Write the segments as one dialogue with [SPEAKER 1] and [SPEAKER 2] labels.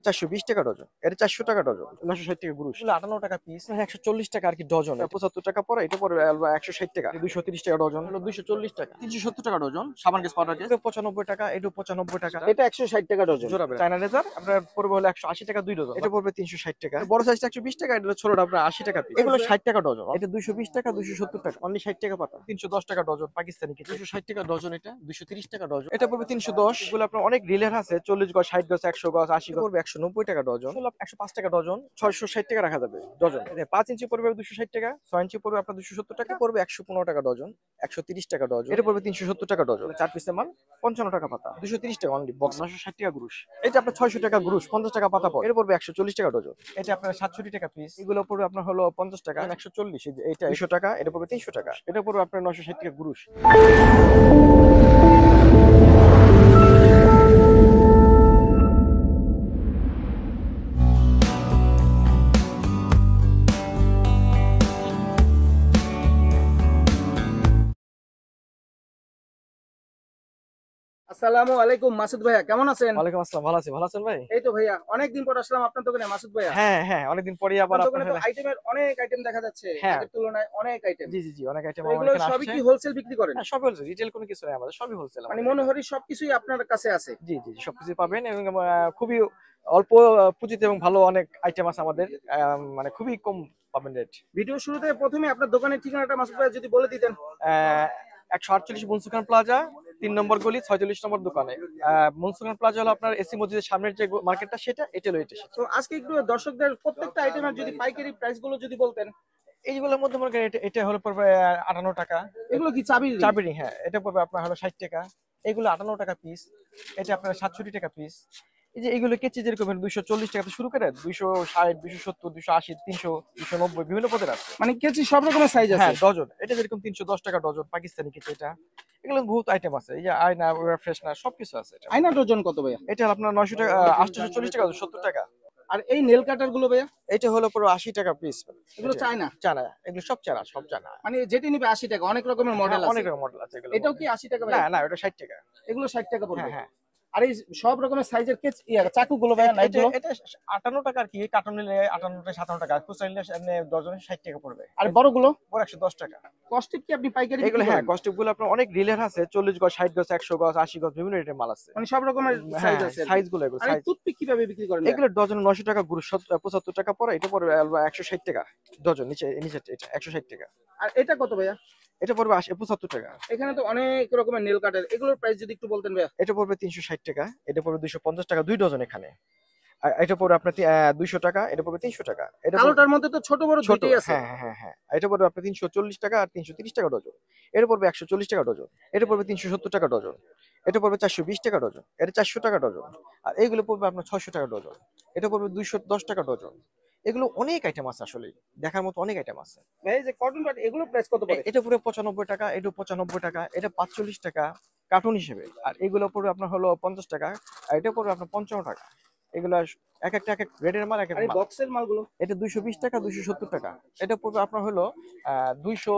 [SPEAKER 1] 420 টাকা ডজন। এটা 400 টাকা ডজন। 960 টাকা গুরুশ। এগুলো 58 টাকা পিস। 140 টাকা আর কি ডজন। 75 টাকা পরে এটা পড়বে 160 টাকা। 230 টাকা ডজন। হলো 240 টাকা। 370 টাকা ডজন। সাবান কেস পাউডার কেস 95 টাকা, এটা 95 টাকা।
[SPEAKER 2] এটা 160 টাকা ডজন।
[SPEAKER 1] জোড়া চায়না রেজার আপনার পড়বে হলো 180 টাকা 2 ডজন। এটা পড়বে 360 টাকা। বড় সাইজটা 120 টাকা, এটা ছোটটা আপনার 80 টাকা পিস। এগুলো 60 টাকা ডজন। এটা 220 টাকা 270 টাকা। অনলি 60 টাকা পাতা। 310 টাকা ডজন পাকিস্তানি কেজি। 260 টাকা ডজন, এটা 230 টাকা ডজন। এটা পড়বে 310। এগুলো আপনার অনেক রিলের আছে, 40 গজ, 60 গজ, 100 গজ, 80 গজ। পড়বে 190 টাকা ডজন। 105 টাকা ডজন। 660 টাকা রাখা যাবে ডজন। 5 ইঞ্চি পড়বে 260 টাকা, 6 ইঞ্চি পড়বে আপনার 270 টাকা। পড়বে 115 টাকা ডজন, 130 টাকা ডজন। এটা পড়বে 370 টাকা ডজন। 4 পিসের মাল 55 টাকা পাতা, 230 টাকা অনলি বক্স। 960 টাকা গ্রুশ। এটা আপনার 600 টাকা গ্রুশ, 50 টাকা পাতা পড়ে। এটা পড়বে 140 টাকা ডজন। এটা আপনার 67 টাকা পিস। এগুলো পড়বে আপনার হলো 50 টাকা, 140। এটা 200 টাকা, এটা পড়বে 300 টাকা। এটা পড়বে আপনার 960 টাকা গ্রুশ।
[SPEAKER 2] আসসালামু আলাইকুম মাসুদ ভাইয়া, কেমন আছেন?
[SPEAKER 1] ওয়ালাইকুম আসসালাম, ভালো আছি। ভালো আছেন ভাই?
[SPEAKER 2] এই তো ভাইয়া, অনেকদিন পর আসলাম আপনার দোকানে মাসুদ ভাইয়া।
[SPEAKER 1] হ্যাঁ হ্যাঁ, অনেকদিন পরে আবার
[SPEAKER 2] আপনার দোকানে
[SPEAKER 1] আপনার
[SPEAKER 2] তো আইটেমের অনেক আইটেম দেখা যাচ্ছে,
[SPEAKER 1] হ্যাঁ
[SPEAKER 2] আগের তুলনায় অনেক আইটেম।
[SPEAKER 1] জি জি জি, অনেক আইটেম
[SPEAKER 2] তো
[SPEAKER 1] আমার
[SPEAKER 2] এগুলো
[SPEAKER 1] এখানে
[SPEAKER 2] সবই
[SPEAKER 1] আসছে।
[SPEAKER 2] কি হোলসেল বিক্রি করেন?
[SPEAKER 1] হ্যাঁ, সবই হচ্ছে রিটেল, কোনো কিছু নাই আমাদের, সবই হোলসেল
[SPEAKER 2] মানে
[SPEAKER 1] আমাদের
[SPEAKER 2] মনে
[SPEAKER 1] এখানে।
[SPEAKER 2] হরি সবকিছুই আপনার কাছে আছে।
[SPEAKER 1] জি জি জি, সবকিছু পাবেন এবং খুবই অল্প পুঁজিতে এবং ভালো অনেক আইটেম আছে আমাদের। মানে খুবই কম পাবেন রেট।
[SPEAKER 2] ভিডিও শুরুতে প্রথমে আপনার দোকানের ঠিকানাটা মাসুদ ভাইয়া যদি বলে দিতেন।
[SPEAKER 1] 148 মুন্সিখান প্লাজা, 3 নম্বর গলি, 46 নম্বর দোকানে। মুন্সিখান প্লাজা হলো আপনার এসি মসজিদের সামনের যে মার্কেটটা, সেটা এটা হলো এটা।
[SPEAKER 2] তো আজকে একটু দর্শকদের প্রত্যেকটা আইটেমের যদি পাইকারি প্রাইস গুলো যদি বলতেন।
[SPEAKER 1] এইগুলোর মধ্যে মনে করেন এটা হলো পড়বে 58 টাকা।
[SPEAKER 2] এগুলো কি চাবির ring?
[SPEAKER 1] চাবি ring, হ্যাঁ, এটা পড়বে আপনার হলো 60 টাকা। এগুলো 58 টাকা পিস। এটা আপনার 67 টাকা পিস। এই যে এইগুলো কেচি যেরকম 240 টাকা থেকে শুরু করে 260, 270, 280, 300, 290 বিভিন্ন পদের আছে।
[SPEAKER 2] মানে কেজি সব রকমের সাইজ আছে।
[SPEAKER 1] হ্যাঁ, ডজন। এটা যেরকম 310 টাকা ডজন পাকিস্তানি কেচি এটা। এগুলো বহুত আইটেম আছে। এই যে আয়না, ফ্রেশনার সবকিছু আছে এটা।
[SPEAKER 2] আয়না ডজন কত ভাইয়া?
[SPEAKER 1] এটা আপনার 900 টাকা, 840 টাকা, 70 টাকা।
[SPEAKER 2] আর এই নেল কাটার গুলো ভাইয়া?
[SPEAKER 1] এটা হলো পুরো 80 টাকা পিস।
[SPEAKER 2] এগুলো চায়না?
[SPEAKER 1] চায়না, এগুলো সব চায়না, সব চায়না।
[SPEAKER 2] মানে যেটি নিবে 80 টাকা, অনেক রকমের মডেল
[SPEAKER 1] হ্যাঁ,
[SPEAKER 2] আছে।
[SPEAKER 1] অনেক রকম মডেল আছে এগুলো।
[SPEAKER 2] এটাও কি 80 টাকা
[SPEAKER 1] না
[SPEAKER 2] ভাইয়া?
[SPEAKER 1] না, এটা 60 টাকা।
[SPEAKER 2] এগুলো 60 টাকা পড়বে।
[SPEAKER 1] হ্যাঁ হ্যাঁ।
[SPEAKER 2] আর এই সব রকমের সাইজের চাকু গুলো ভাইয়া, নাইফ
[SPEAKER 1] এটা
[SPEAKER 2] গুলো?
[SPEAKER 1] এটা 58 টাকা আর কি, কার্টন নিলে 58 টাকা, 57 টাকা, খুচরা নিলে এমনি ডজনে 60 টাকা পড়বে।
[SPEAKER 2] আর বড়গুলো?
[SPEAKER 1] বড় 110 টাকা।
[SPEAKER 2] কস্টিপ কি আপনি পাইকারি
[SPEAKER 1] এগুলো
[SPEAKER 2] বিক্রি
[SPEAKER 1] হ্যাঁ,
[SPEAKER 2] করেন?
[SPEAKER 1] কস্টিপ গুলো আপনার অনেক রিলের আছে, 40 গজ, 60 গজ, 100 গজ, 80 গজ, বিভিন্ন রেটের মাল আছে।
[SPEAKER 2] মানে সব রকমের
[SPEAKER 1] হ্যাঁ,
[SPEAKER 2] সাইজ আছে।
[SPEAKER 1] সাইজ গুলো এগুলো
[SPEAKER 2] আর এই
[SPEAKER 1] সাইজ।
[SPEAKER 2] টুথপিক কিভাবে বিক্রি করেন ভাইয়া?
[SPEAKER 1] এগুলো ডজনে 900 টাকা, গুরু 75 টাকা পড়ে। এটা পড়বে 160 টাকা ডজন। নিচে নিচে এটা 160 টাকা।
[SPEAKER 2] আর এটা কত ভাইয়া?
[SPEAKER 1] এটা পড়বে 75 টাকা।
[SPEAKER 2] এখানে তো অনেক রকমের নেল কাটার, এগুলোর প্রাইস যদি একটু বলতেন ভাইয়া।
[SPEAKER 1] এটা পড়বে 360 টাকা। এটা পড়বে 250 টাকা 2 ডজন এখানে। আর এটা পড়বে আপনার 200 টাকা। এটা পড়বে 300 টাকা। এটা
[SPEAKER 2] কালোটার মধ্যে তো ছোট বড়
[SPEAKER 1] ছোট,
[SPEAKER 2] দুইটাই আছে।
[SPEAKER 1] হ্যাঁ হ্যাঁ হ্যাঁ হ্যাঁ। এটা পড়বে আপনার 340 টাকা আর 330 টাকা ডজন। এটা পড়বে 140 টাকা ডজন। এটা পড়বে 370 টাকা ডজন। এটা পড়বে 420 টাকা ডজন। এটা 400 টাকা ডজন। আর এইগুলো পড়বে আপনার 600 টাকা ডজন। এটা পড়বে 210 টাকা ডজন। এগুলো অনেক আইটেম আছে আসলে, দেখার মতো অনেক আইটেম আছে।
[SPEAKER 2] ভাই এই যে কটন বাট, এগুলোর প্রাইস কত পড়ে?
[SPEAKER 1] এটা পুরো 95 টাকা, এটা 95 টাকা, এটা 45 টাকা কার্টুন হিসেবে। আর এগুলো পড়বে আপনার হলো 50 টাকা। আর এটা পড়বে আপনার 55 টাকা। এগুলো এক একটা এক এক রেটের মাল, এক এক
[SPEAKER 2] আর এই
[SPEAKER 1] মাল।
[SPEAKER 2] বক্সের মালগুলো?
[SPEAKER 1] এটা 220 টাকা, 270 টাকা। এটা পড়বে আপনার হলো 200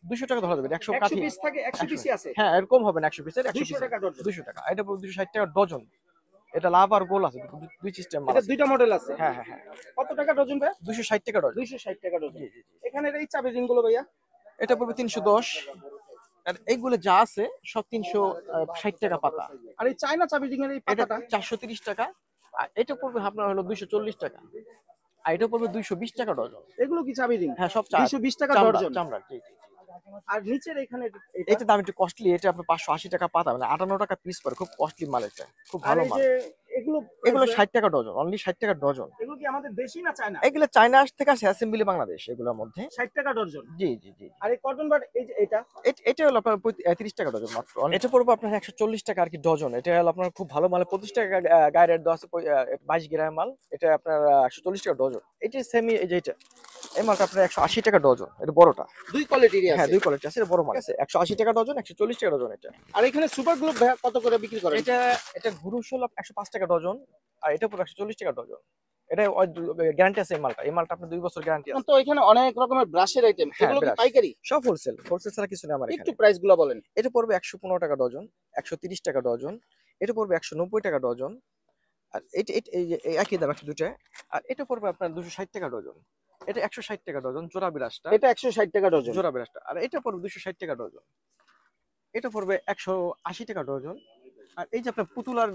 [SPEAKER 1] 200 টাকা ধরা যাবে। 100
[SPEAKER 2] 100
[SPEAKER 1] কাঠি।
[SPEAKER 2] পিস থাকে, 100
[SPEAKER 1] 100,
[SPEAKER 2] পিসই আছে।
[SPEAKER 1] হ্যাঁ, এরকম হবে না 100 পিসের, 100
[SPEAKER 2] 200
[SPEAKER 1] পিসের
[SPEAKER 2] টাকা ডজন।
[SPEAKER 1] 200 টাকা। এটা পড়বে 260 টাকা ডজন। এটা লাভ আর গোল আছে, দুই সিস্টেম মাল
[SPEAKER 2] এটা
[SPEAKER 1] আছে।
[SPEAKER 2] দুইটা মডেল আছে।
[SPEAKER 1] হ্যাঁ হ্যাঁ হ্যাঁ।
[SPEAKER 2] কত টাকা ডজন ভাই?
[SPEAKER 1] 260 টাকা ডজন।
[SPEAKER 2] 260 টাকা ডজন।
[SPEAKER 1] জি জি জি।
[SPEAKER 2] এখানে এই চাবি রিং গুলো ভাইয়া?
[SPEAKER 1] এটা পড়বে 310। আর এইগুলো যা আছে সব 360 টাকা পাতা।
[SPEAKER 2] আর এই চায়না চাবি রিং এর এই
[SPEAKER 1] এটা
[SPEAKER 2] পাতাটা?
[SPEAKER 1] 430 টাকা। আর এটা পড়বে আপনার হলো 240 টাকা। আর এটা পড়বে 220 টাকা ডজন।
[SPEAKER 2] এগুলো কি চাবি রিং?
[SPEAKER 1] হ্যাঁ, সব
[SPEAKER 2] 220 টাকা ডজন।
[SPEAKER 1] চামড়া, জি জি জি।
[SPEAKER 2] আর নিচের এখানে
[SPEAKER 1] এটা দাম একটু কস্টলি। এটা আপনার 580 টাকা পাতা, মানে 58 টাকা পিস পড়ে। খুব কস্টলি মাল এটা, খুব
[SPEAKER 2] আর
[SPEAKER 1] ভালো
[SPEAKER 2] এই
[SPEAKER 1] মাল।
[SPEAKER 2] যে এগুলো
[SPEAKER 1] এগুলো 60 টাকা ডজন, অনলি 60 টাকা ডজন।
[SPEAKER 2] এগুলো কি আমাদের দেশি না চায়না?
[SPEAKER 1] এগুলো চায়না থেকে আসে, অ্যাসেম্বলি বাংলাদেশ এগুলোর মধ্যে।
[SPEAKER 2] 60 টাকা ডজন।
[SPEAKER 1] জি জি জি।
[SPEAKER 2] আর এই কটন বাট এই যে এটা?
[SPEAKER 1] এটা হলো আপনার 30 টাকা ডজন মাত্র। এটা পড়বে আপনার 140 টাকা আর কি ডজন। এটা হলো আপনার খুব ভালো মাল, 25 টাকা গায়ে রেট দেওয়া আছে। 22 গ্রাম মাল। এটা আপনার 140 টাকা ডজন। এটা সেমি, এই যে এটা, এই মালটা আপনার 180 টাকা ডজন। এটা বড়টা।
[SPEAKER 2] দুই কোয়ালিটিরই
[SPEAKER 1] হ্যাঁ,
[SPEAKER 2] আছে।
[SPEAKER 1] দুই কোয়ালিটি আছে। এটা বড় মাল আছে, 180 টাকা ডজন, 140 টাকা ডজন এটা।
[SPEAKER 2] আর এখানে সুপার গ্লুপ ভাইয়া কত করে বিক্রি করেন?
[SPEAKER 1] এটা এটা গুরুশ হলো 105 টাকা ডজন। আর এটা পুরো 140 টাকা ডজন। এটা গ্যারান্টি আছে। এই মালটা আপনার 2 বছর গ্যারান্টি আছে।
[SPEAKER 2] তো এখানে অনেক রকমের ব্রাশের আইটেম,
[SPEAKER 1] হ্যাঁ,
[SPEAKER 2] এগুলো কি
[SPEAKER 1] ব্রাশ
[SPEAKER 2] পাইকারি?
[SPEAKER 1] সব হোলসেল। হোলসেল ছাড়া কিছু নেই আমার
[SPEAKER 2] একটু
[SPEAKER 1] এখানে।
[SPEAKER 2] প্রাইস গুলো বলেন।
[SPEAKER 1] এটা পড়বে 115 টাকা ডজন, 130 টাকা ডজন। এটা পড়বে 190 টাকা ডজন। আর এটা এই যে এই একই দাম 102 আর এটা পড়বে আপনার 260 টাকা ডজন। এটা 160 টাকা ডজন জোড়া বিরাজটা।
[SPEAKER 2] এটা 160 টাকা ডজন।
[SPEAKER 1] জোড়া বিরাজটা। আর এটা পড়বে 260 টাকা ডজন। এটা পড়বে 180 টাকা ডজন। আর এই যে আপনার পুতুল আর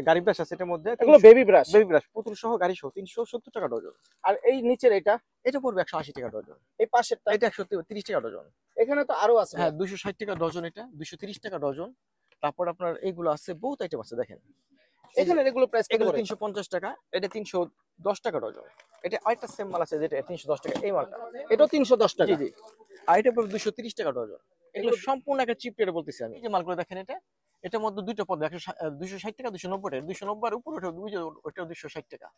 [SPEAKER 1] গাড়ি ব্রাশ আছে এটার মধ্যে
[SPEAKER 2] এগুলো বেবি ব্রাশ।
[SPEAKER 1] বেবি ব্রাশ পুতুল সহ গাড়ি সহ 370 টাকা ডজন।
[SPEAKER 2] আর এই নিচের
[SPEAKER 1] এটা পড়বে 180 টাকা ডজন।
[SPEAKER 2] এই পাশেরটা
[SPEAKER 1] এটা 130 টাকা ডজন।
[SPEAKER 2] এখানে তো আরো আছে।
[SPEAKER 1] হ্যাঁ 260 টাকা ডজন, এটা 230 টাকা ডজন। তারপর আপনার এইগুলো আছে, বহুত আইটেম আছে দেখেন।
[SPEAKER 2] এখানে এগুলো প্রাইস কত
[SPEAKER 1] এগুলো
[SPEAKER 2] করে?
[SPEAKER 1] 350 টাকা, এটা 310 টাকা ডজন। এটা আরেকটা সেম মাল আছে যেটা 310 টাকা, এই মালটা
[SPEAKER 2] এটাও 310 টাকা।
[SPEAKER 1] জি জি। আর এটা পড়বে 230 টাকা ডজন। এগুলো সম্পূর্ণ একটা চিপ রেটে বলতেছি আমি। এই যে মালগুলো দেখেন, এটার মধ্যে দুইটা পদ 260 টাকা, 290 টাকা, 290 এর উপরে ওটা 260 টাকা।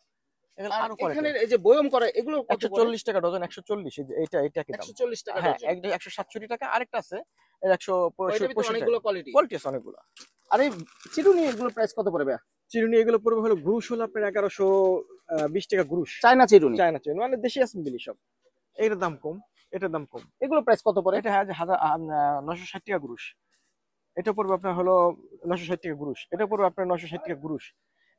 [SPEAKER 1] এগুলো
[SPEAKER 2] আর
[SPEAKER 1] আরো করে
[SPEAKER 2] এখানে এই যে বয়ম করে এগুলো কত করে?
[SPEAKER 1] 140 টাকা ডজন। 140 এটা কি দাম?
[SPEAKER 2] 140 টাকা
[SPEAKER 1] হ্যাঁ
[SPEAKER 2] ডজন।
[SPEAKER 1] 167 টাকা। আরেকটা আছে এর
[SPEAKER 2] ওইটার ভিতরে
[SPEAKER 1] 165
[SPEAKER 2] অনেকগুলো
[SPEAKER 1] টাকা।
[SPEAKER 2] কোয়ালিটি।
[SPEAKER 1] কোয়ালিটি আছে অনেকগুলো।
[SPEAKER 2] আর এই চিরুনি এগুলো প্রাইস কত পড়বে?
[SPEAKER 1] চিরুনি এগুলো পড়বে হলো গ্রুশ হলো আপনার 1120 টাকা গ্রুশ।
[SPEAKER 2] চায়না চিরুনি।
[SPEAKER 1] চায়না চিরুনি মানে দেশি অ্যাসেম্বলি সব। এটার দাম কম, এটার দাম কম।
[SPEAKER 2] এগুলো প্রাইস কত পড়ে?
[SPEAKER 1] এটা 960 টাকা গ্রুশ। এটা পড়বে আপনার হলো 960 টাকা গ্রুশ। এটা পড়বে আপনার 960 টাকা গ্রুশ।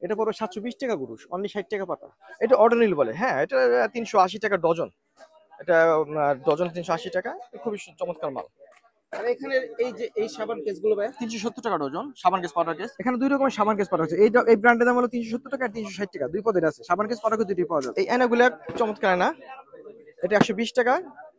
[SPEAKER 1] এটা পড়বে 720 টাকা গ্রুশ, অনলি 60 টাকা পাতা। এটা অর্ডিনাল বলে। হ্যাঁ এটা 380 টাকা ডজন। এটা ডজন 380 টাকা, খুবই চমৎকার মাল।
[SPEAKER 2] আর এখানে এই যে এই সাবান কেসগুলো ভাই
[SPEAKER 1] 370 টাকা ডজন। সাবান কেস পাউডার কেস, এখানে দুই রকমের সাবান কেস পাউডার আছে। এই ব্র্যান্ডের দাম হলো 370 টাকা আর 360 টাকা, দুই পদের আছে। সাবান কেস পাউডার কেস দুটি পাওয়া যায়। এই এনাগুলো চমৎকার না, এটা 120 টাকা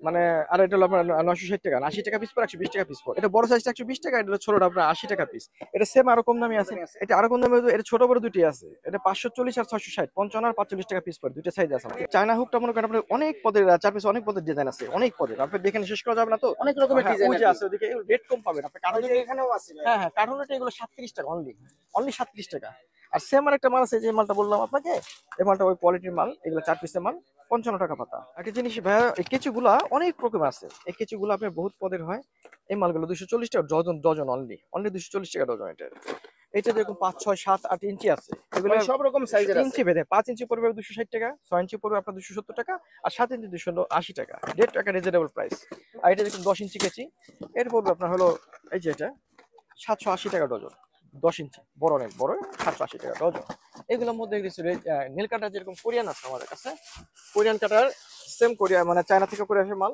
[SPEAKER 1] মানে। আর এটা হলো আপনার 960 টাকা, 80 টাকা পিস পর, 120 টাকা পিস পর। এটা বড় সাইজটা 120 টাকা, এটা ছোটটা আপনার 80 টাকা পিস। এটা সেম আরো কম দামি আছে, এটা আরো কম দামি। এটা ছোট বড় দুটি আছে, এটা 540 আর 660, 55 আর 45 টাকা পিস পর, দুটো সাইজ আছে। চায়না হুকটা মনে করেন আপনার অনেক পদের, চার পিস অনেক পদের ডিজাইন আছে, অনেক পদের। আপনি দেখেন শেষ করা যাবে না তো,
[SPEAKER 2] অনেক রকমের ডিজাইন
[SPEAKER 1] আছে ওদিকে। রেট কম পাবেন আপনি কারণ
[SPEAKER 2] এখানেও আছে।
[SPEAKER 1] হ্যাঁ হ্যাঁ, কারণ এগুলো 37 টাকা অনলি, 37 টাকা। আর সেম আর একটা মাল আছে, যে মালটা বললাম আপনাকে, এই মালটা ওই কোয়ালিটির মাল, এগুলো 4 পিসের মাল, 55 টাকা পাতা। একটা জিনিস ভাইয়া, এই কেঁচুগুলা অনেক রকম আছে। এই কেঁচুগুলো আপনার বহুত পদের হয়। এই মালগুলো 240 টাকা ডজন, ডজন অনলি 240 টাকা ডজন। এটা যেরকম 5, 6, 7, 8 ইঞ্চি আছে, এগুলো
[SPEAKER 2] সব রকম সাইজের আছে।
[SPEAKER 1] ইঞ্চি ভেদে 5 ইঞ্চি পড়বে 260 টাকা, 6 ইঞ্চি পড়বে আপনার 270 টাকা, আর 7 ইঞ্চি 280 টাকা। রেট একটা রিজনেবল প্রাইস। আর এটা দেখুন 10 ইঞ্চি কেঁচি, এর পড়বে আপনার হলো এই যে এটা 780 টাকা ডজন। 10 ইঞ্চি বড়, অনেক বড়, 780 টাকা ডজন। এগুলোর মধ্যে নীল কাটার যেরকম কোরিয়ান আছে আমাদের কাছে, কোরিয়ান কাটার সেম কোরিয়া মানে চায়না থেকে করে আসে মাল,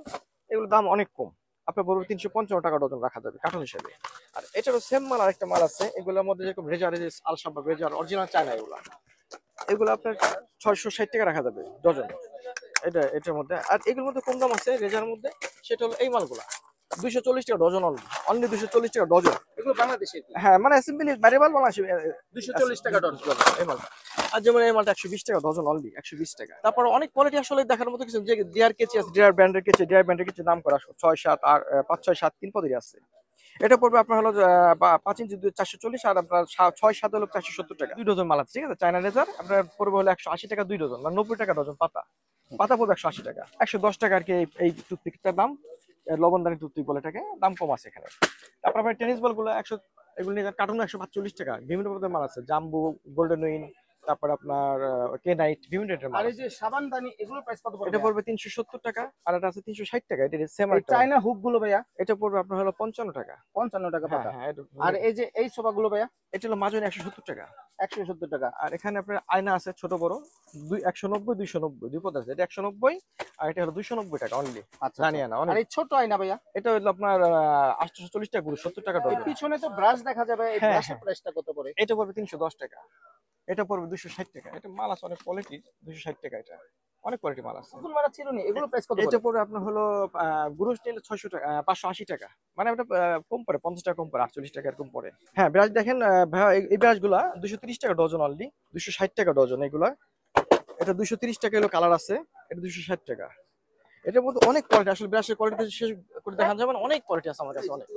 [SPEAKER 1] এগুলোর দাম অনেক কম। আপনার বলবো 355 টাকা ডজন রাখা যাবে কার্টন হিসেবে। আর এছাড়াও সেম মাল আরেকটা মাল আছে, এগুলোর মধ্যে যেরকম রেজার, আলসাবা রেজার অরিজিনাল চায়না, এগুলো আপনার 660 টাকা রাখা যাবে ডজন। এটার মধ্যে আর এগুলোর মধ্যে কম দাম আছে রেজার মধ্যে, সেটা হলো এই মালগুলা 240 টাকা ডজন অনলি 240 টাকা ডজন।
[SPEAKER 2] এগুলো বাংলাদেশে।
[SPEAKER 1] হ্যাঁ মানে অ্যাসেম্বলি বাইরে মাল বাংলাদেশে
[SPEAKER 2] 240 টাকা ডজন
[SPEAKER 1] এই মালটা। আর যেমন এই মালটা 120 টাকা ডজন অনলি, 120 টাকা। তারপর অনেক কোয়ালিটি আসলে দেখার মতো কিছু, যে ডিআর কেচি আছে, ডিআর ব্র্যান্ডের কেচি, ডিআর ব্র্যান্ডের কেচি দাম করা 6, 7 আর 5, 6, 7 তিন পদেরই আছে। এটা পড়বে আপনার হলো 5 ইঞ্চি 440, আর আপনার 6, 7 হলো 470 টাকা। 2 ডজন মাল আছে, ঠিক আছে। চায়না রেজার আপনার পড়বে হলো 180 টাকা 2 ডজন, মানে 90 টাকা ডজন পাতা। পাতা পড়বে 180 টাকা, 110 টাকা আর কি। এই টুথপিকটার দাম লবণদানি টুথপিক বলে, এটাকে দাম কম আছে এখানে। তারপর আপনার টেনিস বল গুলো 100, এগুলো নিয়ে কার্টুন 145 টাকা। বিভিন্ন প্রকারের মাল আছে, জাম্বু, গোল্ডেন উইন, তারপর আপনার কে নাইট, বিভিন্ন রেটের মাল।
[SPEAKER 2] আর এই যে সাবানদানি এগুলো প্রাইস কত পড়বে?
[SPEAKER 1] এটা পড়বে 370 টাকা, আর এটা আছে 360 টাকা। এটা সেম
[SPEAKER 2] এই চায়না হুক গুলো ভাইয়া
[SPEAKER 1] এটা পড়বে আপনার হলো 55 টাকা।
[SPEAKER 2] 55 টাকা পাতা।
[SPEAKER 1] হ্যাঁ,
[SPEAKER 2] আর এই যে এই সোফা গুলো ভাইয়া
[SPEAKER 1] এটা হলো মাজনি 170 টাকা।
[SPEAKER 2] 170 টাকা।
[SPEAKER 1] আর এখানে আপনার আয়না আছে ছোট বড় 190, 290, দুই পদ আছে। এটা 190 আর এটা হলো 290 টাকা অনলি।
[SPEAKER 2] আচ্ছা
[SPEAKER 1] জানি না
[SPEAKER 2] আর এই ছোট আয়না ভাইয়া
[SPEAKER 1] এটা হলো আপনার 840 টাকা গুলো, 70 টাকা
[SPEAKER 2] এই
[SPEAKER 1] ডজন।
[SPEAKER 2] পিছনে তো ব্রাশ দেখা যাবে, এই
[SPEAKER 1] হ্যাঁ,
[SPEAKER 2] ব্রাশের প্রাইসটা কত পড়ে?
[SPEAKER 1] এটা পড়বে 310 টাকা। এটা পড়বে 260 টাকা। এটা মাল আছে অনেক কোয়ালিটির, 260 টাকা। এটা অনেক কোয়ালিটি মাল আছে।
[SPEAKER 2] ফুল মারা চিরুনি এগুলো প্রাইস কত
[SPEAKER 1] এটা
[SPEAKER 2] পড়ে?
[SPEAKER 1] পড়বে আপনার হলো গুরুজ নিলে 600 টাকা, 580 টাকা। মানে এটা কম পড়ে, 50 টাকা কম পড়ে, 48 টাকা এরকম পড়ে। হ্যাঁ ব্রাশ দেখেন ভাইয়া, এই ব্রাশ গুলা 230 টাকা ডজন অনলি, 260 টাকা ডজন এগুলা। এটা 230 টাকা হলো কালার আছে, এটা 260 টাকা। এটার মধ্যে অনেক কোয়ালিটি, আসলে ব্রাশের কোয়ালিটি শেষ করে দেখানো যাবে না, অনেক কোয়ালিটি আছে আমার কাছে অনেক।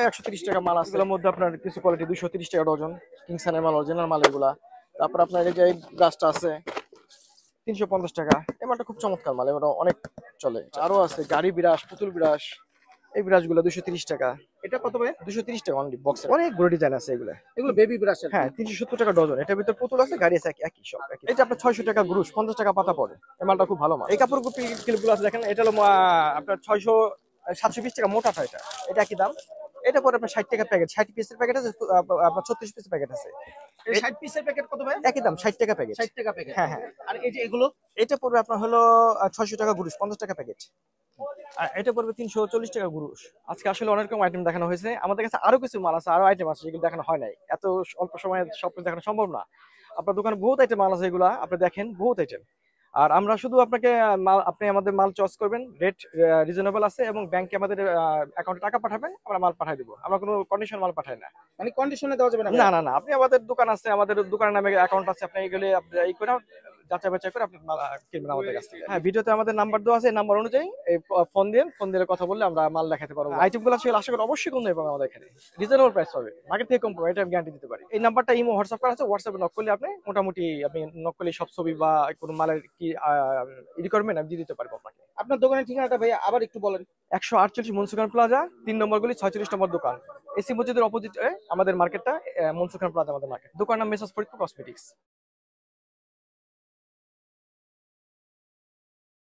[SPEAKER 1] 130 টাকা মাল আছে, এগুলোর মধ্যে আপনার কিছু কোয়ালিটি 230 টাকা ডজন, কিংসানের মাল, অরিজিনাল মাল এগুলা। তারপর আপনার এই যে এই ব্রাশটা আছে 350 টাকা। এই মালটা খুব চমৎকার মাল, এবার অনেক চলে। আরো আছে গাড়ি বিরাশ, পুতুল বিরাশ, এই বিরাশ গুলো 230 টাকা।
[SPEAKER 2] এটা কত ভাই?
[SPEAKER 1] 230 টাকা অনলি বক্সে। অনেক গুলো ডিজাইন আছে এগুলো।
[SPEAKER 2] এগুলো বেবি ব্রাশ।
[SPEAKER 1] হ্যাঁ 370 টাকা ডজন। এটার ভিতর পুতুল আছে, গাড়ি আছে, একই সব একই। এটা আপনার 600 টাকা গ্রুশ, 50 টাকা পাতা পড়ে। এই মালটা খুব ভালো মাল। এই কাপড় ক্লিপগুলো আছে দেখেন, এটা হলো আপনার 720 টাকা মোটাটা। এটা কি দাম? এটা পরে আপনার 60 টাকা প্যাকেট, 60 পিসের প্যাকেট আছে, আপনার 36 পিসের প্যাকেট আছে।
[SPEAKER 2] এই 60 পিসের প্যাকেট কত ভাই?
[SPEAKER 1] একই দাম 60 টাকা প্যাকেট।
[SPEAKER 2] 60 টাকা প্যাকেট।
[SPEAKER 1] হ্যাঁ হ্যাঁ।
[SPEAKER 2] আর এই যে এগুলো
[SPEAKER 1] এটা পড়বে আপনার হলো 600 টাকা গুরুশ, 50 টাকা প্যাকেট। আর এটা পড়বে 340 টাকা গুরুশ। আজকে আসলে অনেক রকম আইটেম দেখানো হয়েছে, আমাদের কাছে আরো কিছু মাল আছে, আরো আইটেম আছে যেগুলো দেখানো হয় নাই, এত অল্প সময়ে সব কিছু দেখানো সম্ভব না। আপনার দোকানে বহুত আইটেম মাল আছে, এগুলা আপনি দেখেন, বহুত আইটেম। আর আমরা শুধু আপনাকে মাল, আপনি আমাদের মাল চয়েস করবেন, রেট রিজনেবল আছে, এবং ব্যাংকে আমাদের অ্যাকাউন্টে টাকা পাঠাবেন, আমরা মাল পাঠিয়ে দেবো, আমরা কোনো কন্ডিশন মাল পাঠাই না।
[SPEAKER 2] মানে কন্ডিশনে দেওয়া যাবে না
[SPEAKER 1] না
[SPEAKER 2] ভাই?
[SPEAKER 1] না না, আপনি আমাদের দোকান আছে, আমাদের দোকানের নামে অ্যাকাউন্ট আছে, আপনি এগুলো আপনি এই করে যাচাই বাছাই করে আপনি মাল কিনবেন আমাদের কাছ থেকে। হ্যাঁ, ভিডিওতে আমাদের নাম্বার দেওয়া আছে, নাম্বার অনুযায়ী এই ফোন দিয়ে কথা বললে আমরা মাল দেখাতে পারবো। আইটেমগুলো ছিল আশা করি অবশ্যই কম পাবেন আমাদের এখানে, রিজনেবল প্রাইস পাবে, মার্কেট থেকে কম পাবে, এটা আমি গ্যারান্টি দিতে পারি। এই নাম্বারটা ইমো হোয়াটসঅ্যাপ করা আছে, হোয়াটসঅ্যাপে নক করলে আপনি মোটামুটি আপনি নক করলে সব ছবি বা কোনো মালের কি রিকোয়ারমেন্ট আমি দিয়ে দিতে পারবো আপনাকে।
[SPEAKER 2] আপনার দোকানের ঠিকানাটা ভাই আবার একটু বলেন।
[SPEAKER 1] 148 মনসুর খান প্লাজা, 3 নম্বর গলি, 46 নম্বর দোকান, এসি মসজিদের অপোজিটে আমাদের মার্কেটটা, মনসুর খান প্লাজা আমাদের মার্কেট। দোকান নাম মেসার্স ফরিদপুর কসমেটিক্স।